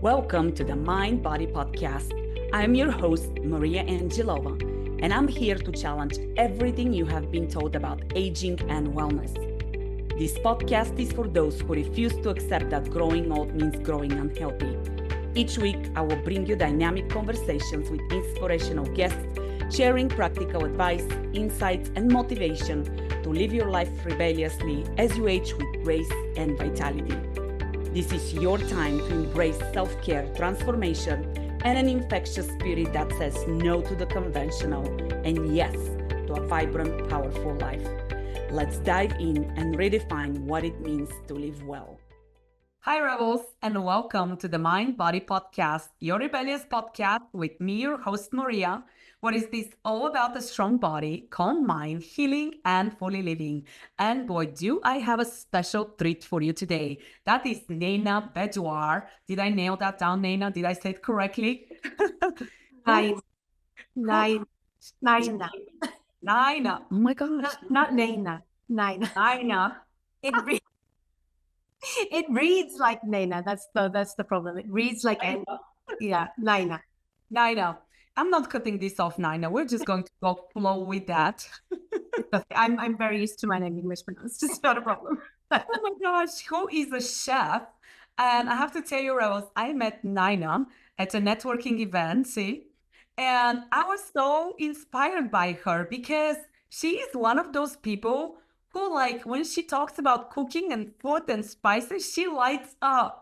Welcome to the Mind Body Podcast. I'm your host, Maria Angelova, and I'm here to challenge everything you have been told about aging and wellness. This podcast is for those who refuse to accept that growing old means growing unhealthy. Each week, I will bring you dynamic conversations with inspirational guests, sharing practical advice, insights, and motivation to live your life rebelliously as you age with grace and vitality. This is your time to embrace self-care, transformation, and an infectious spirit that says no to the conventional and yes to a vibrant, powerful life. Let's dive in and redefine what it means to live well. Hi, Rebels, and welcome to the Mind Body Podcast, your rebellious podcast with me, your host, Maria. What is this all about? A strong body, calm mind, healing, and fully living. And boy, do I have a special treat for you today. That is Naina Bhedwar. Did I nail that down, Naina? Did I say it correctly? Naina. Naina. Oh my gosh. Not Naina. Naina. It reads like Naina. That's the problem. It reads like Naina. Naina. I'm not cutting this off, Naina. We're just going to go flow with that. I'm very used to my name English pronounced. It's not a problem. Oh my gosh, who is a chef? And I have to tell you, Rose, I met Naina at a networking event, and I was so inspired by her because she is one of those people who, like, when she talks about cooking and food and spices, she lights up.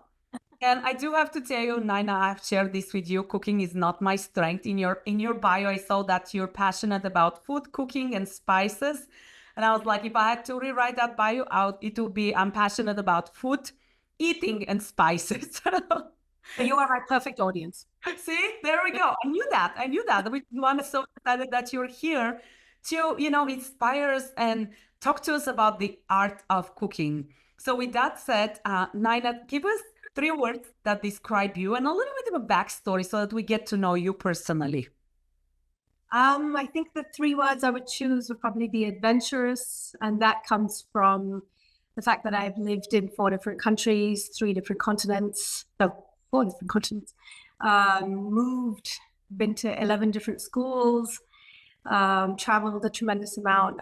And I do have to tell you, Naina, I've shared this with you. Cooking is not my strength. In your bio, I saw that you're passionate about food, cooking, and spices. And I was like, if I had to rewrite that bio out, it would be, I'm passionate about food, eating, and spices. You are my perfect audience. See, there we go. I knew that. I'm so excited that you're here to, inspire us and talk to us about the art of cooking. So with that said, Naina, give us 3 words that describe you and a little bit of a backstory so that we get to know you personally. I think the 3 words I would choose would probably be adventurous. And that comes from the fact that I've lived in 4 different countries, 3 different continents. So 4 different continents. Moved, been to 11 different schools, traveled a tremendous amount.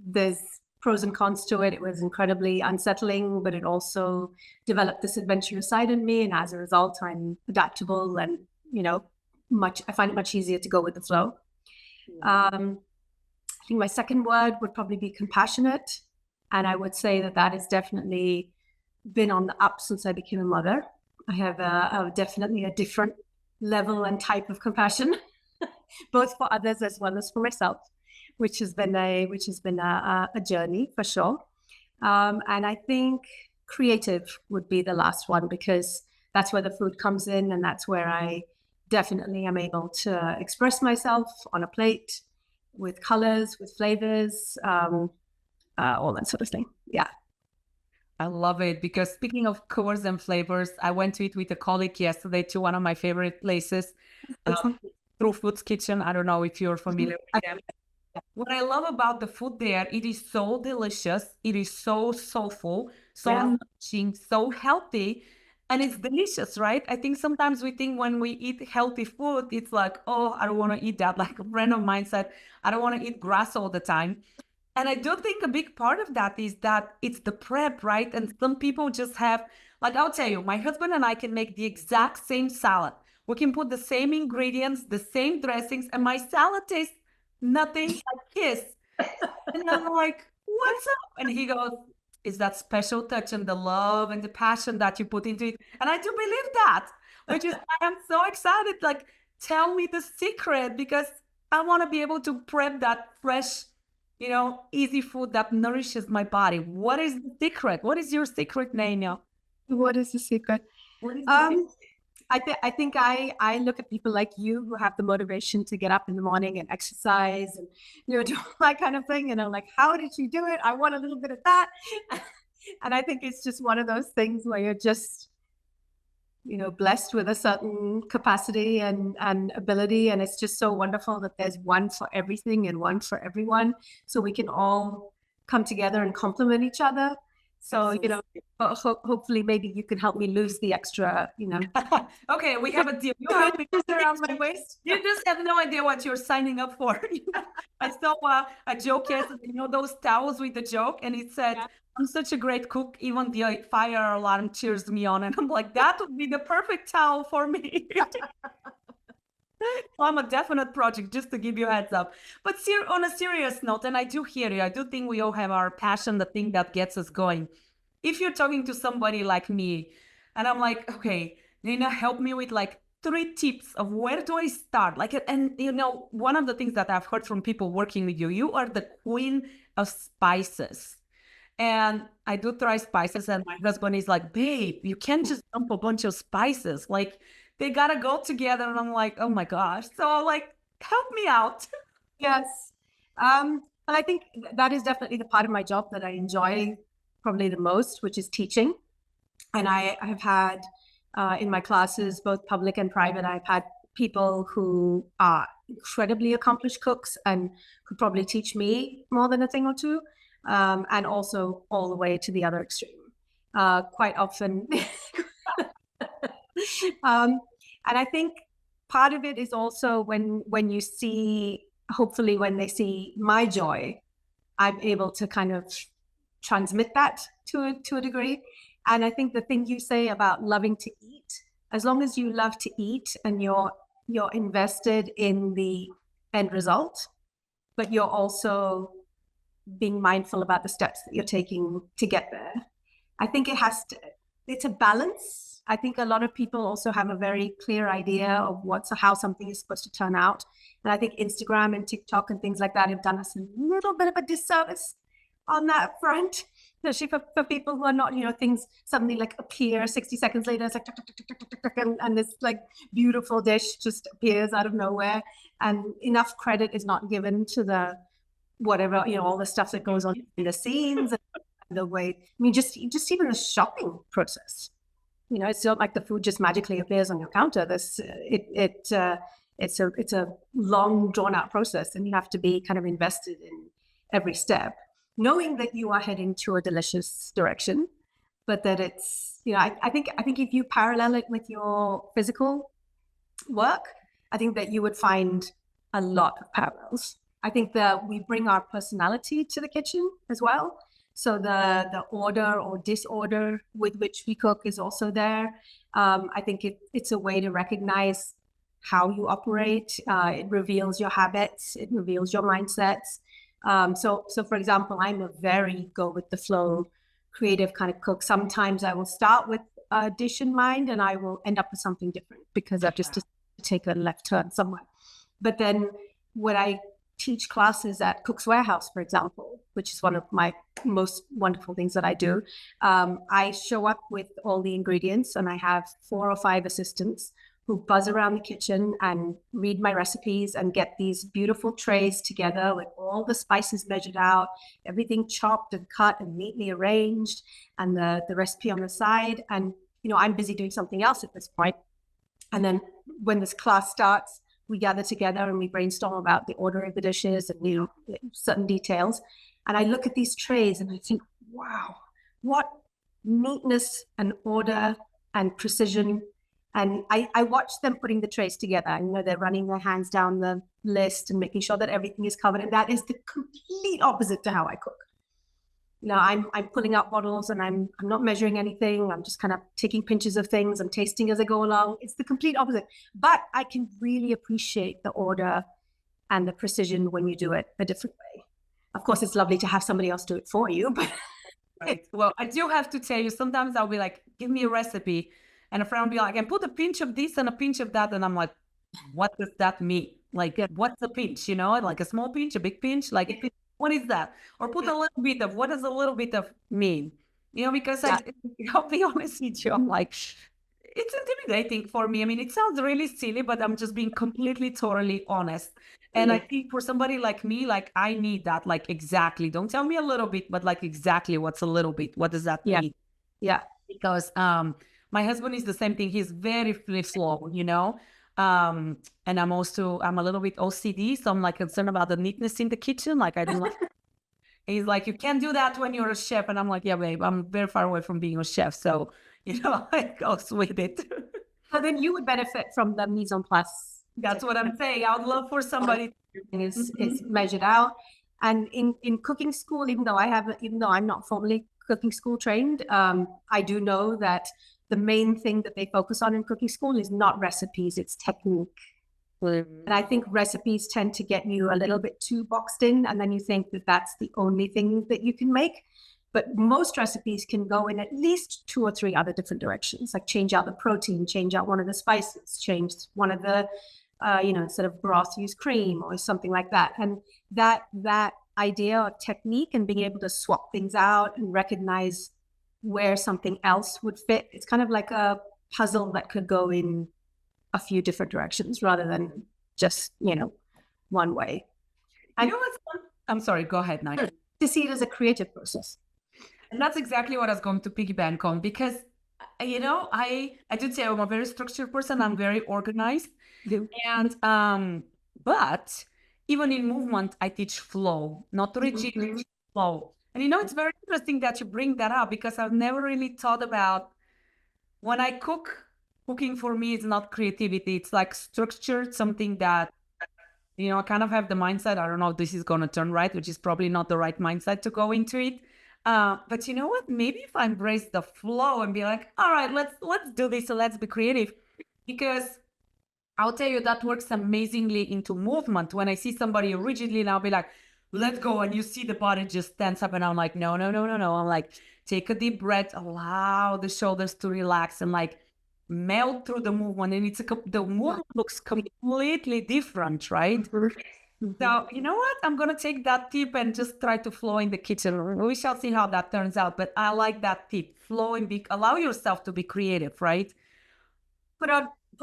There's pros and cons to it. It was incredibly unsettling, but it also developed this adventurous side in me. And as a result, I'm adaptable and, I find it much easier to go with the flow. I think my second word would probably be compassionate. And I would say that has definitely been on the up since I became a mother. I have definitely a different level and type of compassion, both for others as well as for myself, which has been a journey for sure. And I think creative would be the last one, because that's where the food comes in, and that's where I definitely am able to express myself on a plate with colors, with flavors, all that sort of thing. Yeah. I love it, because speaking of colors and flavors, I went to eat with a colleague yesterday to one of my favorite places, True Food's Kitchen. I don't know if you're familiar with them. What I love about the food there, it is so delicious. It is so soulful, so nourishing, so healthy, and it's delicious, right? I think sometimes we think when we eat healthy food, it's like, oh, I don't want to eat that. Like a friend of mine said, I don't want to eat grass all the time. And I do think a big part of that is that it's the prep, right? And some people just have, like, I'll tell you, my husband and I can make the exact same salad. We can put the same ingredients, the same dressings, and my salad tastes nothing like his. And I'm like, what's up? And he goes, it's that special touch and the love and the passion that you put into it. And I do believe that, which is, I am so excited. Like, tell me the secret, because I want to be able to prep that fresh, easy food that nourishes my body. What is the secret? What is your secret, Naina? What is the secret? I think I look at people like you who have the motivation to get up in the morning and exercise and do all that kind of thing. And I'm like, how did you do it? I want a little bit of that. And I think it's just one of those things where you're just, blessed with a certain capacity and ability. And it's just so wonderful that there's one for everything and one for everyone. So we can all come together and complement each other. So, hopefully maybe you can help me lose the extra, Okay, we have a deal. You help me around my waist. You just have no idea what you're signing up for. I saw a joke yesterday, those towels with the joke, and it said, I'm such a great cook, even the fire alarm cheers me on. And I'm like, that would be the perfect towel for me. I'm a definite project, just to give you a heads up. But on a serious note, and I do hear you, I do think we all have our passion, the thing that gets us going. If you're talking to somebody like me, and I'm like, okay, Nina, help me with like 3 tips of where do I start? And one of the things that I've heard from people working with you, you are the queen of spices. And I do try spices, and my husband is like, babe, you can't just dump a bunch of spices. Like, they gotta go together. And I'm like, oh my gosh. So like, help me out. Yes. And I think that is definitely the part of my job that I enjoy probably the most, which is teaching. And I have had in my classes, both public and private, I've had people who are incredibly accomplished cooks and could probably teach me more than a thing or two. And also all the way to the other extreme. Quite often. And I think part of it is also when you see, hopefully when they see my joy, I'm able to kind of transmit that to a degree. And I think the thing you say about loving to eat, as long as you love to eat and you're invested in the end result, but you're also being mindful about the steps that you're taking to get there. I think it's a balance. I think a lot of people also have a very clear idea of how something is supposed to turn out. And I think Instagram and TikTok and things like that have done us a little bit of a disservice on that front, especially for people who are not, things suddenly like appear 60 seconds later, it's like, and this like beautiful dish just appears out of nowhere. And enough credit is not given to the whatever, all the stuff that goes on in the scenes and the way, I mean, just even the shopping process. It's not like the food just magically appears on your counter. It's a long drawn out process, and you have to be kind of invested in every step, knowing that you are heading to a delicious direction, but that it's, I think if you parallel it with your physical work, I think that you would find a lot of parallels. I think that we bring our personality to the kitchen as well. So the order or disorder with which we cook is also there. I think it's a way to recognize how you operate. It reveals your habits. It reveals your mindsets. So for example, I'm a very go with the flow, creative kind of cook. Sometimes I will start with a dish in mind and I will end up with something different because I've just take a left turn somewhere. But then when I teach classes at Cook's Warehouse, for example, which is one of my most wonderful things that I do, I show up with all the ingredients and I have 4 or 5 assistants who buzz around the kitchen and read my recipes and get these beautiful trays together with all the spices measured out, everything chopped and cut and neatly arranged, and the recipe on the side. And, I'm busy doing something else at this point. And then when this class starts, we gather together and we brainstorm about the order of the dishes and, certain details. And I look at these trays and I think, wow, what neatness and order and precision. And I watch them putting the trays together. They're running their hands down the list and making sure that everything is covered. And that is the complete opposite to how I cook. I'm pulling out bottles and I'm not measuring anything. I'm just kind of taking pinches of things. I'm tasting as I go along. It's the complete opposite. But I can really appreciate the order and the precision when you do it a different way. Of course, it's lovely to have somebody else do it for you. But right. Well, I do have to tell you, sometimes I'll be like, give me a recipe. And a friend will be like, and put a pinch of this and a pinch of that. And I'm like, what does that mean? Like, what's a pinch? Like a small pinch, a big pinch? Like, what is that? Or put a little bit of, what does a little bit of mean? Because I'll be honest with you, I'm like, it's intimidating for me. I mean, it sounds really silly, but I'm just being completely, totally honest. And I think for somebody like me, like I need that, like exactly. Don't tell me a little bit, but like exactly what's a little bit. What does that mean? Yeah. Because my husband is the same thing. He's very slow, and I'm a little bit OCD, so I'm like concerned about the neatness in the kitchen. Like I don't like And he's like, you can't do that when you're a chef. And I'm like, yeah, babe, I'm very far away from being a chef. So, I go with it. So then you would benefit from the mise en place. That's what I'm saying. I would love for somebody is measured out. And in cooking school, even though I'm not formally cooking school trained, I do know that the main thing that they focus on in cooking school is not recipes, it's technique. And I think recipes tend to get you a little bit too boxed in, and then you think that that's the only thing that you can make. But most recipes can go in at least 2 or 3 other different directions, like change out the protein, change out one of the spices, change one of the, instead of broth, use cream or something like that. And that idea of technique and being able to swap things out and recognize where something else would fit, it's kind of like a puzzle that could go in a few different directions rather than just, one way. I know what's fun? I'm sorry, go ahead, Naina. To see it as a creative process. And that's exactly what I was going to piggyback on, because, I did say I'm a very structured person. I'm very organized. And, but even in movement, I teach flow, not rigidity, flow. And, it's very interesting that you bring that up, because I've never really thought about when I cooking for me is not creativity. It's like structured, something that, I kind of have the mindset, I don't know if this is going to turn right, which is probably not the right mindset to go into it. But you know what? Maybe if I embrace the flow and be like, all right, let's do this. So let's be creative, because I'll tell you that works amazingly into movement. When I see somebody rigidly, and I'll be like, let's go. And you see the body just stands up, and I'm like, no. I'm like, take a deep breath, allow the shoulders to relax, and like melt through the movement. And the movement looks completely different, right? So you know what? I'm going to take that tip and just try to flow in the kitchen. We shall see how that turns out. But I like that tip. Flow and allow yourself to be creative, right? Put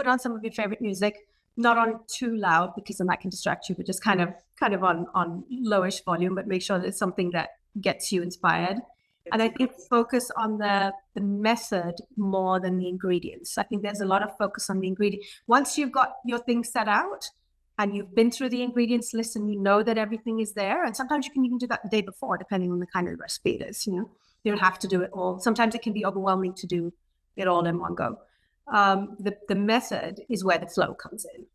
on some of your favorite music, not on too loud, because then that can distract you, but just kind of on lowish volume, but make sure that it's something that gets you inspired. And I think focus on the method more than the ingredients. I think there's a lot of focus on the ingredient. Once you've got your thing set out and you've been through the ingredients list and you know that everything is there, and sometimes you can even do that the day before, depending on the kind of recipe it is. You don't have to do it all. Sometimes it can be overwhelming to do it all in one go. The method is where the flow comes in.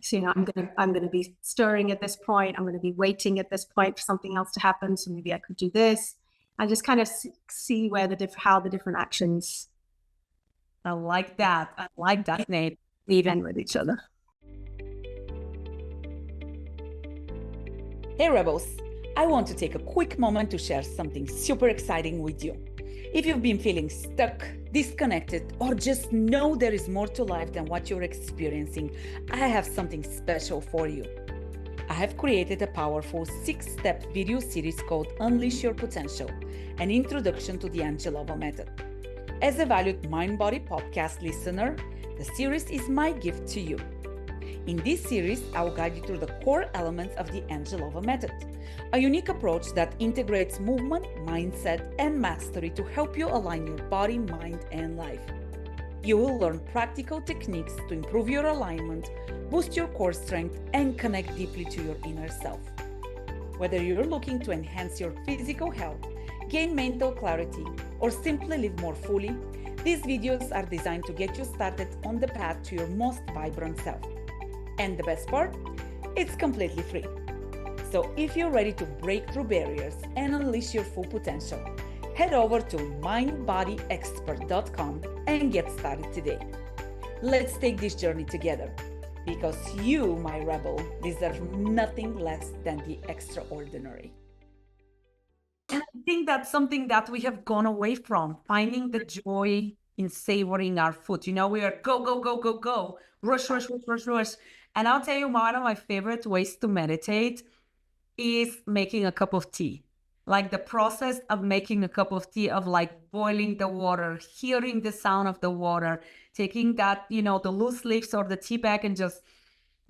So, I'm gonna be stirring at this point. I'm gonna be waiting at this point for something else to happen. So maybe I could do this. And just kind of see where how the different actions. I like that, Nate. Weave in with each other. Hey Rebels, I want to take a quick moment to share something super exciting with you. If you've been feeling stuck, disconnected, or just know there is more to life than what you're experiencing, I have something special for you. I have created a powerful 6-step video series called Unleash Your Potential, an introduction to the Angelova Method. As a valued mind-body podcast listener, the series is my gift to you. In this series, I will guide you through the core elements of the Angelova Method, a unique approach that integrates movement, mindset, and mastery to help you align your body, mind, and life. You will learn practical techniques to improve your alignment, boost your core strength, and connect deeply to your inner self. Whether you're looking to enhance your physical health, gain mental clarity, or simply live more fully, these videos are designed to get you started on the path to your most vibrant self. And the best part? It's completely free. So if you're ready to break through barriers and unleash your full potential, head over to mindbodyexpert.com and get started today. Let's take this journey together, because you, my rebel, deserve nothing less than the extraordinary. And I think that's something that we have gone away from, finding the joy in savoring our food. We are go, rush. And I'll tell you, one of my favorite ways to meditate is making a cup of tea. Like the process of making a cup of tea, of like boiling the water, hearing the sound of the water, taking that, the loose leaves or the tea bag and just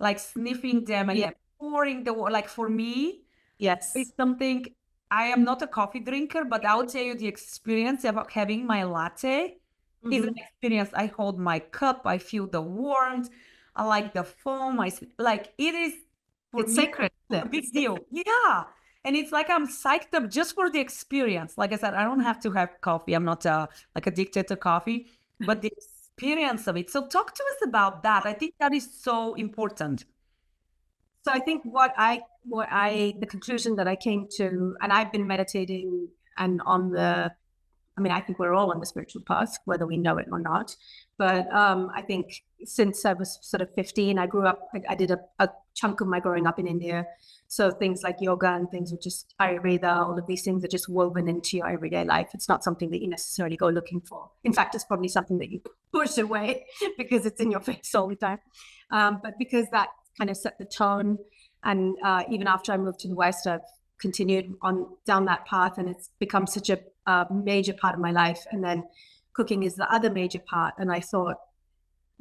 like sniffing them and pouring the water. Like for me, yes, it's something. I am not a coffee drinker, but I'll tell you the experience of having my latte is an experience. I hold my cup, I feel the warmth, I like the foam. It is. It's sacred. A big deal. Yeah. And it's like I'm psyched up just for the experience. Like I said, I don't have to have coffee. I'm not like addicted to coffee, but the experience of it. So talk to us about that. I think that is so important. So I think the conclusion that I came to, and I've been meditating and I think we're all on the spiritual path, whether we know it or not. But I think since I was sort of 15, I grew up, I did a chunk of my growing up in India. So things like yoga and things are just Ayurveda, all of these things are just woven into your everyday life. It's not something that you necessarily go looking for. In fact, it's probably something that you push away because it's in your face all the time. But because that kind of set the tone. And even after I moved to the West, I've continued on down that path, and it's become such a major part of my life. And then cooking is the other major part. And I thought,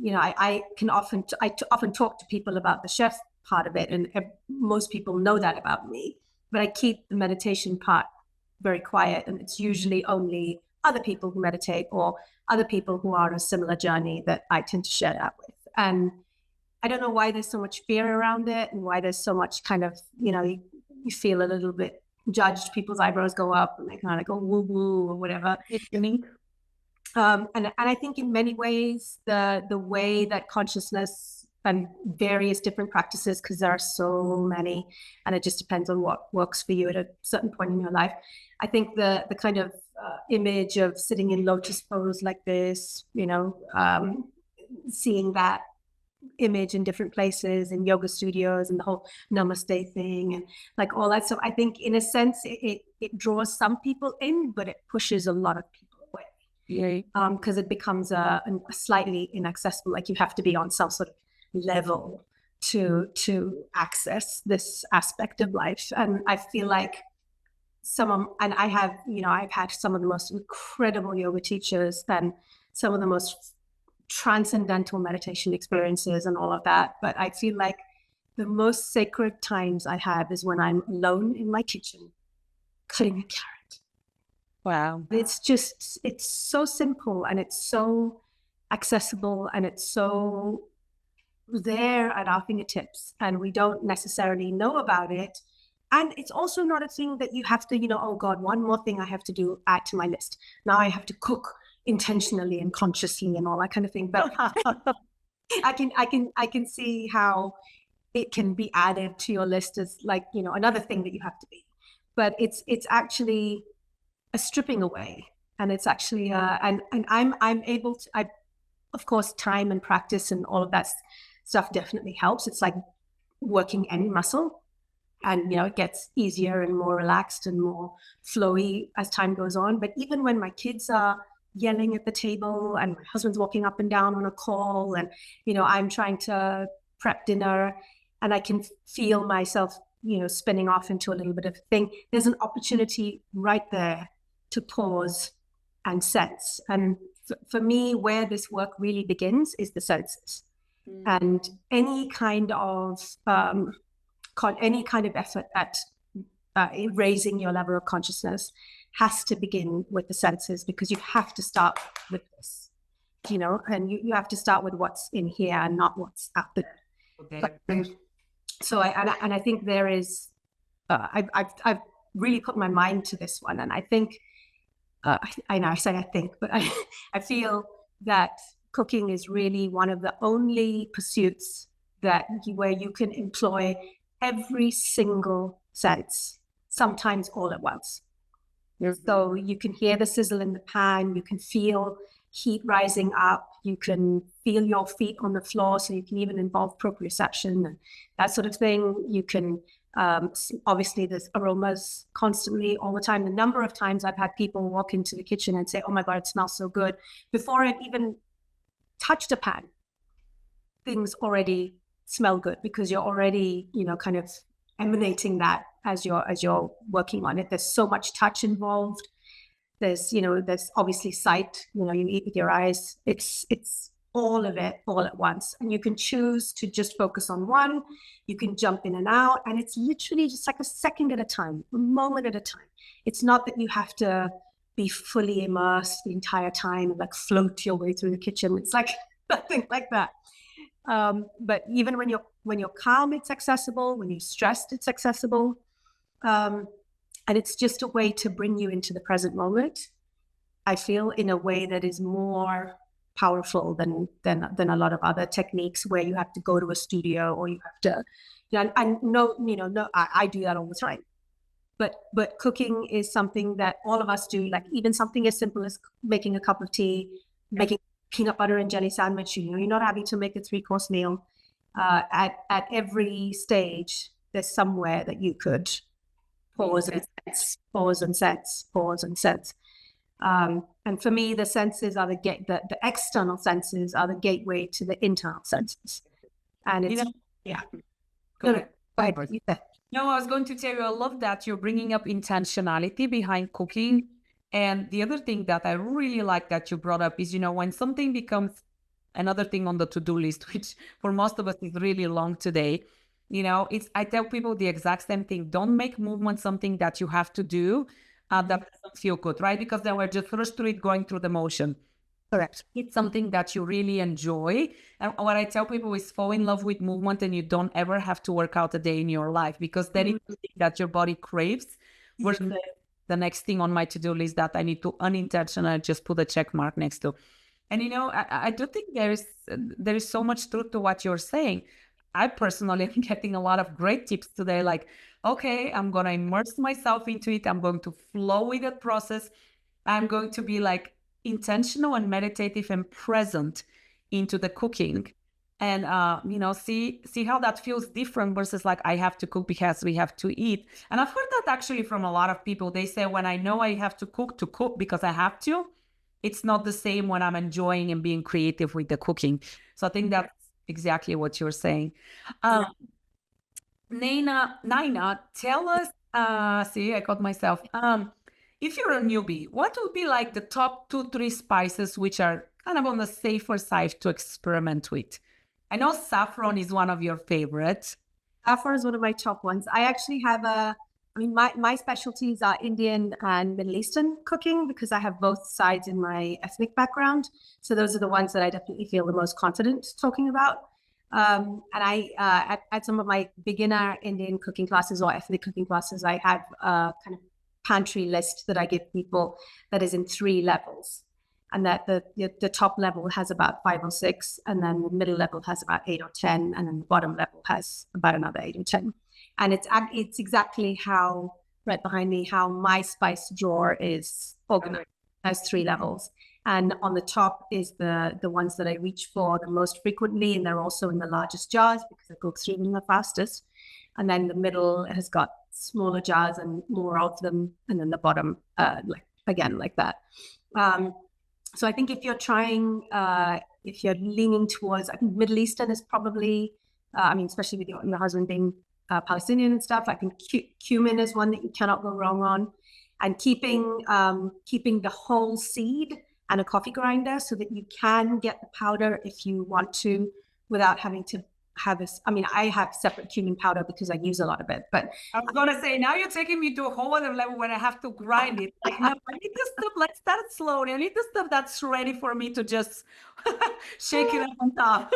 I often talk to people about the chef part of it, and most people know that about me, but I keep the meditation part very quiet, and it's usually only other people who meditate or other people who are on a similar journey that I tend to share that with. And I don't know why there's so much fear around it, and why there's so much kind of, you feel a little bit judged. People's eyebrows go up and they kind of go woo woo or whatever. It's unique. And I think in many ways, the way that consciousness and various different practices, because there are so many, and it just depends on what works for you at a certain point in your life. I think the kind of image of sitting in lotus pose like this, seeing that image in different places, in yoga studios, and the whole namaste thing and like all that. So I think in a sense it draws some people in, but it pushes a lot of people away. Because it becomes a slightly inaccessible, like you have to be on some sort of level to access this aspect of life. And I feel like I've had some of the most incredible yoga teachers and some of the most transcendental meditation experiences and all of that. But I feel like the most sacred times I have is when I'm alone in my kitchen cutting a carrot. Wow. It's so simple, and it's so accessible, and it's so there at our fingertips, and we don't necessarily know about it. And it's also not a thing that you have to, oh God, one more thing I have to add to my list. Now I have to cook intentionally and consciously and all that kind of thing. But I can see how it can be added to your list as like, another thing that you have to be. But it's actually a stripping away, and it's actually and I'm able to, of course, time and practice and all of that stuff definitely helps. It's like working any muscle, and it gets easier and more relaxed and more flowy as time goes on. But even when my kids are yelling at the table and my husband's walking up and down on a call, and I'm trying to prep dinner, and I can feel myself spinning off into a little bit of a thing, there's an opportunity right there to pause and sense. And for me, where this work really begins is the senses. And any kind of effort at raising your level of consciousness has to begin with the senses, because you have to start with this, and you have to start with what's in here and not what's out there. Okay. So I think there is, I've really put my mind to this one, and I think, I know I say I think, but I feel that cooking is really one of the only pursuits where you can employ every single sense, sometimes all at once. So you can hear the sizzle in the pan, you can feel heat rising up, you can feel your feet on the floor, so you can even involve proprioception and that sort of thing. You can, obviously there's aromas constantly all the time. The number of times I've had people walk into the kitchen and say, oh my God, it smells so good. Before I've even touched a pan, things already smell good, because you're already, kind of emanating that as you're working on it. There's so much touch involved. There's obviously sight, you eat with your eyes. It's all of it all at once. And you can choose to just focus on one. You can jump in and out, and it's literally just like a second at a time, a moment at a time. It's not that you have to be fully immersed the entire time and like float your way through the kitchen. It's like nothing like that. But even when you're calm, it's accessible. When you're stressed, it's accessible. And it's just a way to bring you into the present moment, I feel, in a way that is more powerful than a lot of other techniques where you have to go to a studio or you have to, I do that all the time. But cooking is something that all of us do, like even something as simple as making a cup of tea, making peanut butter and jelly sandwich. You're not having to make a 3-course meal. At every stage, there's somewhere that you could pause and sense, pause and sense, pause and sense. And for me, the senses are the external senses are the gateway to the internal senses. And it's, Go ahead. No, I was going to tell you, I love that you're bringing up intentionality behind cooking. And the other thing that I really like that you brought up is, when something becomes another thing on the to-do list, which for most of us is really long today, I tell people the exact same thing. Don't make movement something that you have to do that doesn't feel good, right? Because then we're just rushed through it, going through the motion. Correct. It's something that you really enjoy. And what I tell people is fall in love with movement, and you don't ever have to work out a day in your life, because then it's something that your body craves. Versus the next thing on my to-do list that I need to unintentionally just put a check mark next to. And I do think there is so much truth to what you're saying. I personally am getting a lot of great tips today, like, okay, I'm going to immerse myself into it. I'm going to flow with that process. I'm going to be like intentional and meditative and present into the cooking, and see how that feels different versus like I have to cook because we have to eat. And I've heard that actually from a lot of people. They say, when I know I have to cook because I have to, it's not the same when I'm enjoying and being creative with the cooking. So I think that's exactly what you're saying. Naina, tell us, see, I caught myself. If you're a newbie, what would be like the top 2-3 spices which are kind of on the safer side to experiment with? I know saffron is one of your favorites. Saffron is one of my top ones. I actually have my specialties are Indian and Middle Eastern cooking, because I have both sides in my ethnic background. So those are the ones that I definitely feel the most confident talking about. And I, at some of my beginner Indian cooking classes or ethnic cooking classes, I have a kind of pantry list that I give people that is in 3 levels. And that the top level has about 5 or 6, and then the middle level has about 8 or 10, and then the bottom level has about another 8 or 10. And it's exactly how, right behind me, how my spice drawer is organized. It has 3 levels. And on the top is the ones that I reach for the most frequently, and they're also in the largest jars because I cook through them the fastest. And then the middle has got smaller jars and more of them, and then the bottom, like that. So I think if you're trying, if you're leaning towards, I think Middle Eastern is probably, especially with your husband being Palestinian and stuff, I think cumin is one that you cannot go wrong on. And keeping the whole seed and a coffee grinder so that you can get the powder if you want to, without having to have this. I have separate cumin powder because I use a lot of it. But I was gonna say, now you're taking me to a whole other level where I have to grind it. Like, no, I need the stuff. Let's start slowly. I need the stuff that's ready for me to just shake it up on top.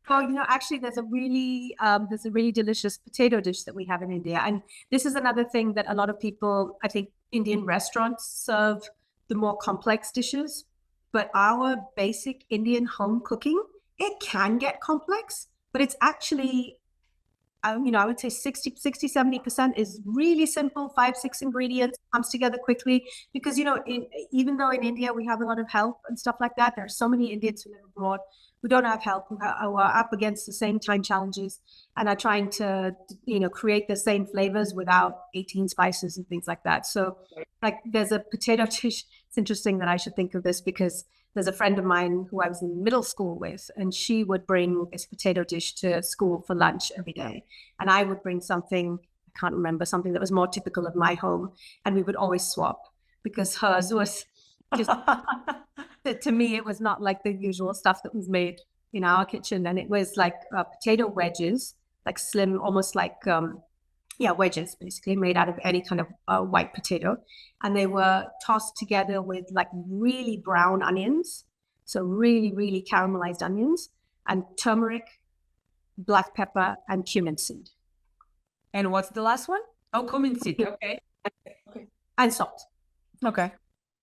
Well, actually, there's a really delicious potato dish that we have in India, and this is another thing that a lot of people, I think, Indian restaurants serve the more complex dishes, but our basic Indian home cooking, it can get complex, but it's actually, I would say 60-70% is really simple, 5-6 ingredients, comes together quickly. Because, even though in India we have a lot of help and stuff like that, there are so many Indians who live abroad who don't have help, who are up against the same time challenges and are trying to, create the same flavors without 18 spices and things like that. So like there's a potato dish. It's interesting that I should think of this because there's a friend of mine who I was in middle school with, and she would bring this potato dish to school for lunch every day. And I would bring something, I can't remember, something that was more typical of my home. And we would always swap because hers was just, to me, it was not like the usual stuff that was made in our kitchen. And it was like potato wedges, like slim, almost like, wedges basically made out of any kind of white potato. And they were tossed together with like really brown onions. So really, really caramelized onions and turmeric, black pepper, and cumin seed. And what's the last one? Oh, cumin seed. Okay. and salt. Okay.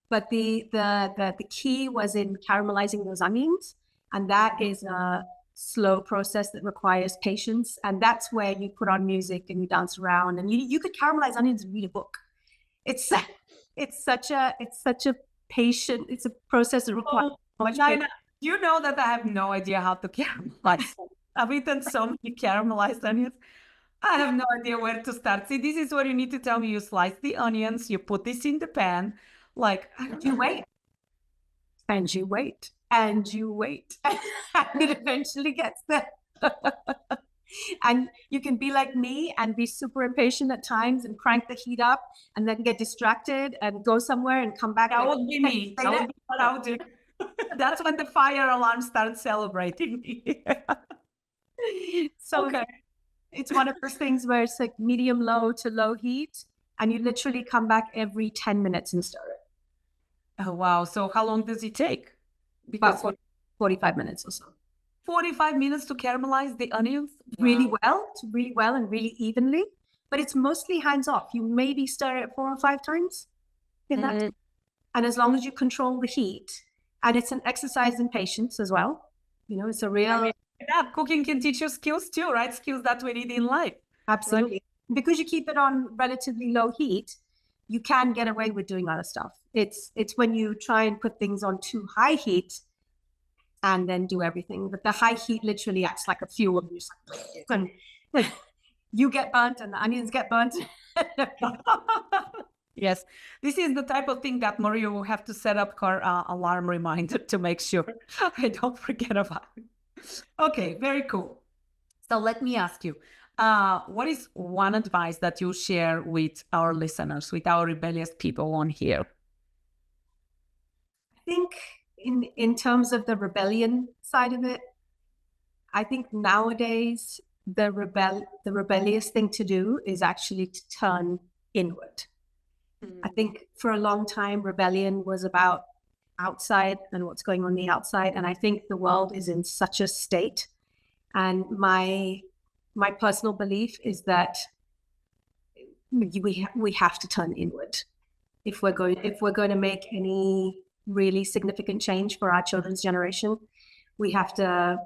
But the key was in caramelizing those onions, and that is a slow process that requires patience. And that's where you put on music and you dance around, and you could caramelize onions and read a book. It's such a patient. It's a process that requires much Naina, patience. you know that I have no idea how to caramelize. I've eaten so many caramelized onions. I have no idea where to start. See, this is what you need to tell me. You slice the onions, you put this in the pan. Like, You wait, and you wait, and you wait, and it eventually gets there. And you can be like me and be super impatient at times and crank the heat up and then get distracted and go somewhere and come back. that would be me. That would be what I would do. That's when the fire alarm starts celebrating me. So it's one of those things where it's like medium low to low heat, and you literally come back every 10 minutes and stir it. Oh, wow. So how long does it take? Because About 45 minutes or so. 45 minutes to caramelize the onions? Really well and really evenly, but it's mostly hands off. You maybe stir it 4 or 5 times in that time. And as long as you control the heat, and it's an exercise in patience as well, you know, it's a real Yeah, cooking can teach you skills too, right? Skills that we need in life. absolutely, because you keep it on relatively low heat, you can get away with doing other stuff. It's when you try and put things on too high heat and then do everything, but the high heat literally acts like a fuel, and you get burnt and the onions get burnt. Yes, this is the type of thing that Maria will have to set up her alarm reminder to make sure I don't forget about it. Okay, very cool. So let me ask you, what is one advice that you share with our listeners, with our rebellious people on here? I think in terms of the rebellion side of it, I think nowadays the rebellious thing to do is actually to turn inward. I think for a long time, rebellion was about outside and what's going on the outside. And I think the world is in such a state. And my personal belief is that we have to turn inward if we're going to make any really significant change for our children's generation. We have to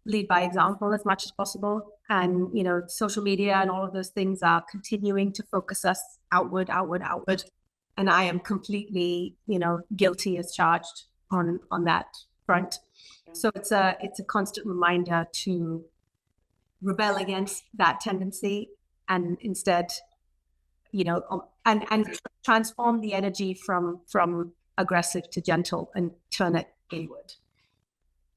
lead by example as much as possible. And, you know, social media and all of those things are continuing to focus us outward. And I am completely, you know, guilty as charged on that front. So it's a constant reminder to rebel against that tendency and instead, you know, and transform the energy from aggressive to gentle and turn it inward.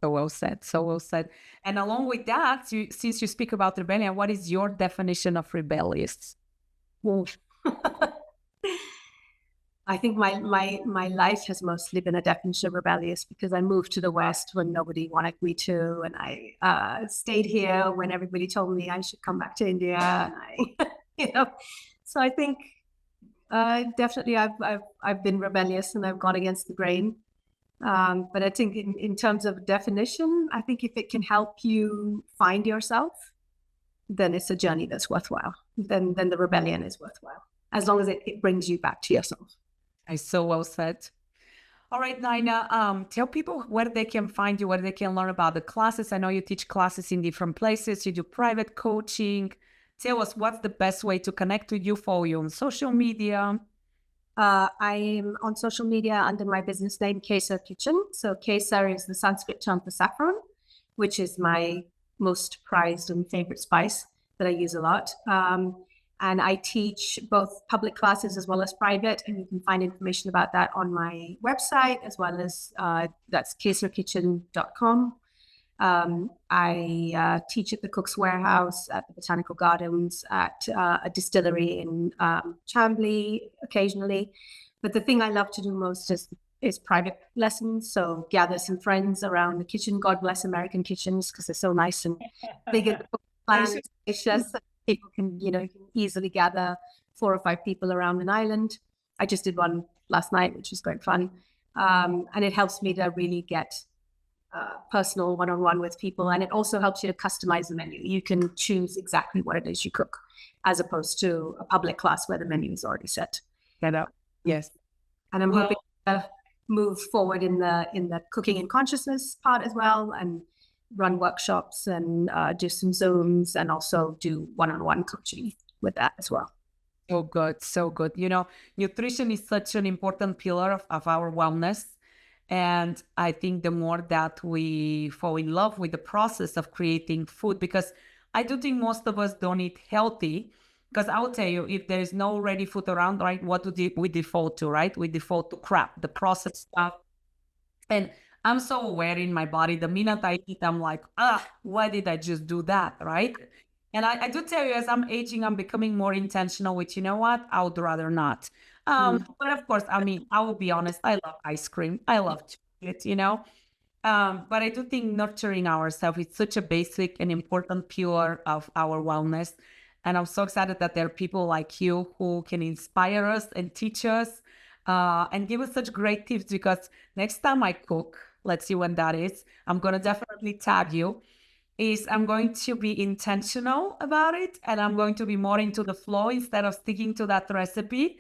So well said. So well said. And along with that, since you speak about rebellion, what is your definition of rebellious? I think my life has mostly been a definition of rebellious because I moved to the West when nobody wanted me to, and I stayed here when everybody told me I should come back to India. And you know, so I think definitely I've been rebellious and I've gone against the grain. But I think in terms of definition, I think if it can help you find yourself, then it's a journey that's worthwhile. Then the rebellion is worthwhile, as long as it brings you back to yourself. So well said. All right, Naina, tell people where they can find you, where they can learn about the classes. I know you teach classes in different places. You do private coaching. Tell us what's the best way to connect with you, follow you on social media. I'm on social media under my business name, Kesar Kitchen. So Kesar is the Sanskrit term for saffron, which is my most prized and favorite spice that I use a lot. And I teach both public classes as well as private, and you can find information about that on my website, as well as that's kesarkitchen.com. I teach at the Cook's Warehouse, at the Botanical Gardens, at a distillery in Chambly occasionally. But the thing I love to do most is private lessons. So gather some friends around the kitchen. God bless American kitchens because they're so nice and big and spacious. People can, you can easily gather 4 or 5 people around an island. I just did one last night, which was quite fun. And it helps me to really get personal one-on-one with people. And it also helps you to customize the menu. You can choose exactly what it is you cook. as opposed to a public class where the menu is already set. Yes. And I'm hoping to move forward in the cooking and consciousness part as well, and run workshops and do some Zooms, and also do one-on-one coaching with that as well. So good, so good. You know, nutrition is such an important pillar of our wellness. And I think the more that we fall in love with the process of creating food, because I do think most of us don't eat healthy, because I will tell you, if there is no ready food around, right, what do we default to, right? We default to crap, the processed stuff. And I'm so aware in my body, the minute I eat, I'm like, why did I just do that, right? And I do tell you, as I'm aging, I'm becoming more intentional with, you know what, I would rather not. But of course, I mean, I will be honest, I love ice cream. I love chocolate, you know. But I do think nurturing ourselves is such a basic and important pillar of our wellness. And I'm so excited that there are people like you who can inspire us and teach us and give us such great tips, because next time I cook, let's see when that is, I'm going to definitely tag you. I'm going to be intentional about it, and I'm going to be more into the flow instead of sticking to that recipe,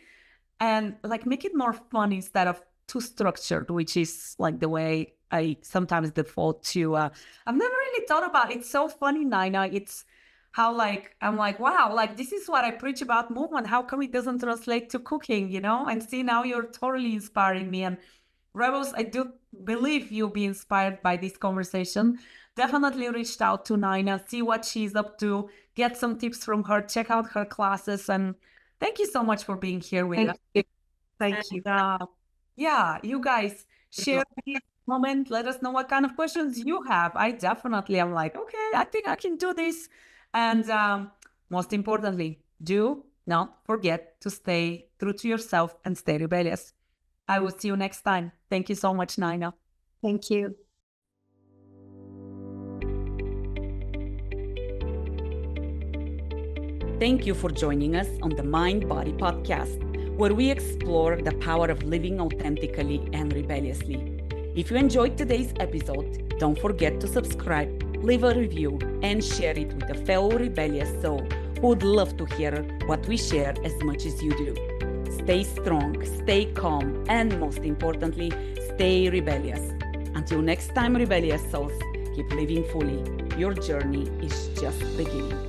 and like make it more fun instead of too structured, which is like the way I sometimes default to. I've never really thought about it. It's so funny, Naina. It's how like, I'm like, wow, like this is what I preach about movement. How come it doesn't translate to cooking, you know? And see, now you're totally inspiring me. And Rebels, I do believe you'll be inspired by this conversation. Definitely reached out to Naina, see what she's up to, get some tips from her, check out her classes. And thank you so much for being here with us. Thank you. Yeah, you guys share this moment. Let us know what kind of questions you have. I definitely am like, okay, I think I can do this. And most importantly, do not forget to stay true to yourself and stay rebellious. I will see you next time. Thank you so much, Naina. Thank you. Thank you for joining us on the Mind Body Podcast, where we explore the power of living authentically and rebelliously. If you enjoyed today's episode, don't forget to subscribe, leave a review, and share it with a fellow rebellious soul who would love to hear what we share as much as you do. Stay strong, stay calm, and most importantly, stay rebellious. Until next time, rebellious souls, keep living fully. Your journey is just beginning.